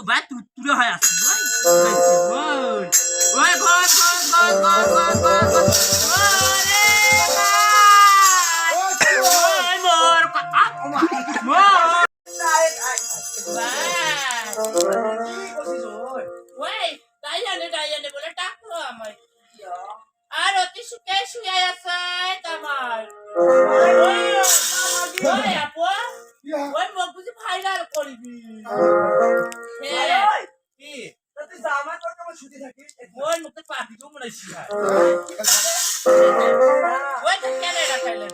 ভাই তুই হয় আসি ওই গড ওরে ওই মোর মোর ওই দাইয়ানে বলে ডাকলো আমায় আর অতি সুখে শুয়ে আছে তোমার ওই আপু ওই মুখ বুঝি ভাইরাল করবি কি তুই জামা তোর কেমন ছুটি থাকি ওই মুখে পাবি তো মনে হয় ওই তো কেন এটা খাইলেন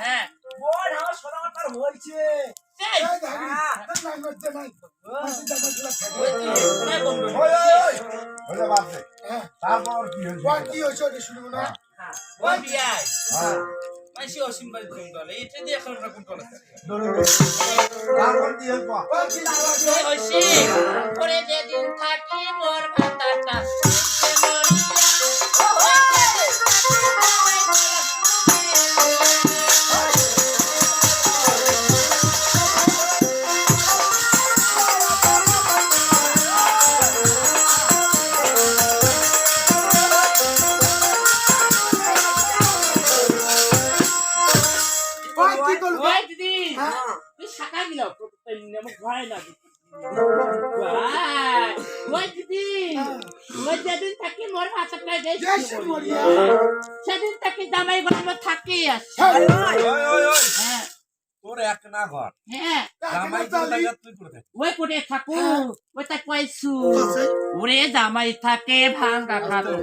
হ্যাঁ বোন আমার সদাগর হইছে সেই নাই করতে নাই তারপর কি হয়েছে ওটা শুনবো না ওই বিয়াই মাইসি অসীমবাড়ি কোনটলে এটা দিয়ে এখন কোন টলে তারপর কি হইব ওইসি পরে যেদিন থাকি মোর ভাতাটা সেদিন থেকে জামাই গল্প থাকি তোর এক না ঘর হ্যাঁ ওই করে থাকু ওই তাই কইছু ওরে জামাই থাকে ভাঙা খাতো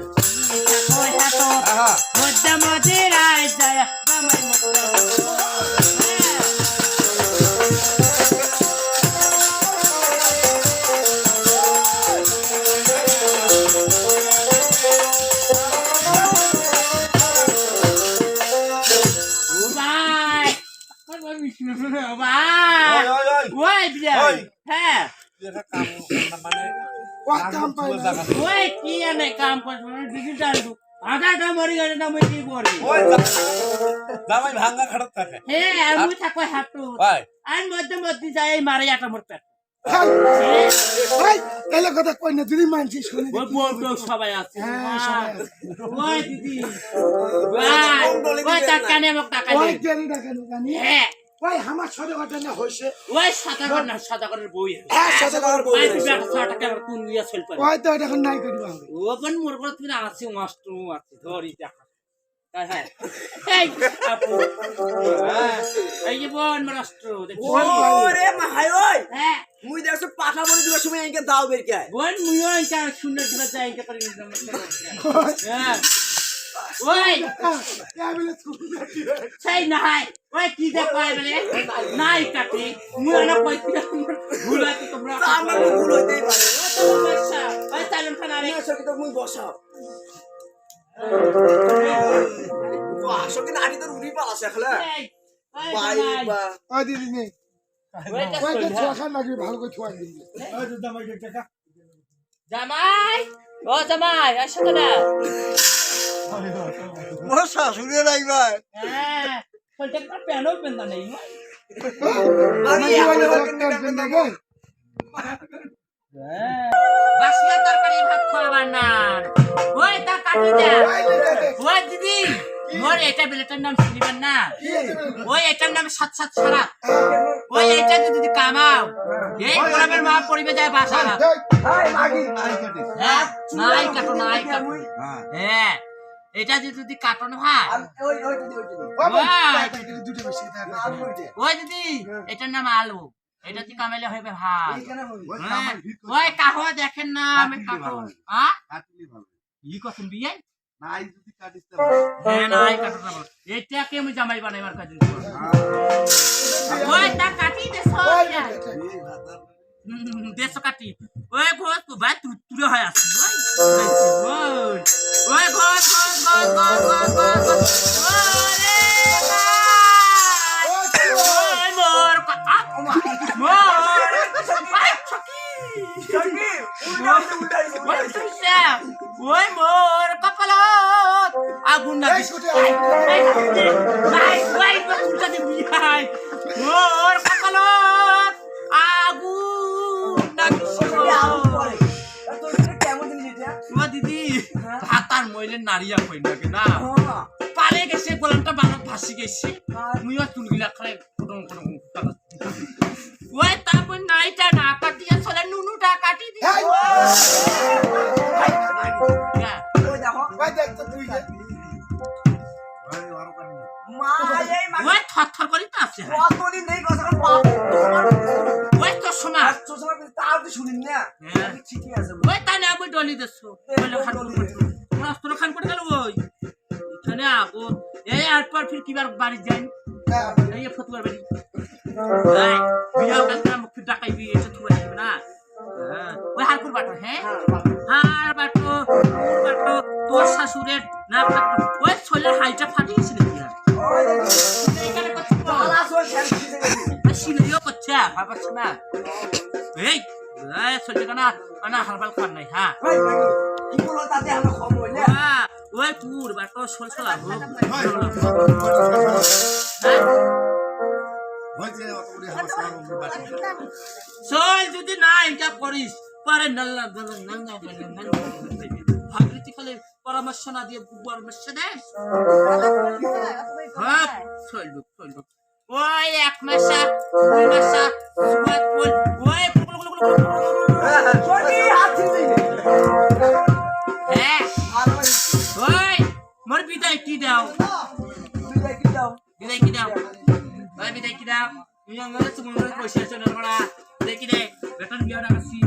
মধ্যে মধ্যে রায় যায় জামাই কাম ভাঙা খারাপ থাকে হ্যাঁ আমি থাকো হাঁটু আর মধ্যে মধ্যে যাই মারে একটা মোর পেট কথা কই না যদি মানছি শুনে সবাই আছে ওই দিদি ওই তার কানে মোক টাকা হ্যাঁ ওই আমার সদাগর না হইছে ওই সদাগরের বই হ্যাঁ সদাগরের বই ওই টাকা কোন নিয়া চল পারে ওই তো এটা এখন নাই করিবা ওপন মোর করে তুমি আছে মাস্টার আছে ধরি দেখা তাই হ্যাঁ এই আপু এই যে বোন মাস্টার ওরে মা হাই ওই হ্যাঁ মুই দেখছ পাঠা বলি দিবার সময় এনকে দাও বের কে বোন মুইও এনকে সুন্দর দিবা যাই এনকে করে হ্যাঁ ওই সেই নাই ওই কি দে কয় বলে নাই কাটি মুই না কই ভুল আছে তোমরা আমার ভুল হইতেই পারে ওই চালন খানা রে আসো কি তো মুই বসাও তো আসো কি নাড়ি তোর উড়ি পাল আছে খেলা বাই বা ওই দিদি নে ওই তো ছোয়া লাগি ভালো করে ছোয়া দিবি ওই তো জামাই টাকা জামাই ও জামাই আসো না মোর শাশুড়ি নাই ভাই হ্যাঁ কলটা পেনো পেন্দা নাই আমি আগে পেন্দা গো বাসিয়া তরকারি ভাত খাবার না ওই তা কাটি দে ওই দিদি মোর এটা বিলেটার নাম শুনিবেন না ওই এটার নাম সাত সাত সারা ওই এটা যদি কামাও এই গোলামের মা পরিবে যায় বাসা এই লাগি নাই কাটো হ্যাঁ এটা যদি কাটন হয় ওই দিদি এটার নাম আলু এটা তুই কামাইলে হবে ভাত ওই কাহ দেখেন না আমি কাটো ই কখন বিয়ে নাই যদি কাটিস হ্যাঁ নাই কাটো না এটাকে আমি জামাই বানাইবার কাজ ওই তা কাটি দে সব দেশ কাটি ওই ঘর তো ভাই তুই হয় আসি ওই ঘর ওই মোর কপালত আগুন না মোর কপালত আগুন না শৈলের নারিয়া কই নাকি না পালে গেছে গোলামটা বানত ভাসি গেছে মুইও চুলগিলা খাই ফটং ফটং ওই তারপর নাইটা না কাটিয়া চলে নুনুটা কাটি দি ওই থরথর করি তো আছে ওই তো শোনা ওই তাই না আমি ডলি দেছো বলে খান রাস্তা খান করে গেল ওই এখানে আবো এই এরপর ফির কিবার বাড়ি যাই এই ফতুয়ার বাড়ি এই বিয়া কালকে মুখ ডাকাইবি এটা তুই আসবে না ওই হারপুর বাটো হ্যাঁ হার বাটো তোর শাশুড়ের না বাটো ওই ছোলের হাইটা ফাটিয়েছে নাকি এইখানে কত সিলিও করছে ভাবছ না এই ছোলটা না আনা হারবাল খান নাই হ্যাঁ কি বলো তাতে আমরা কম হইলে ওই পুর বাটো ছোল ছোলা চল যদি না এটা করিস পারে নাল্লা ভাগরিতি খালে পরামর্শ না দিয়ে পরামর্শ দেয় ওই এক মাসা দুই মাসা ওই হ্যাঁ ওই মোর বিদায় কি দাও বিদায় কি দাও ওই বিদায় কি দাও তুমি আমার তুমি পয়সা চলে বড়া দেখি দে বেতন বিয়া রাখছি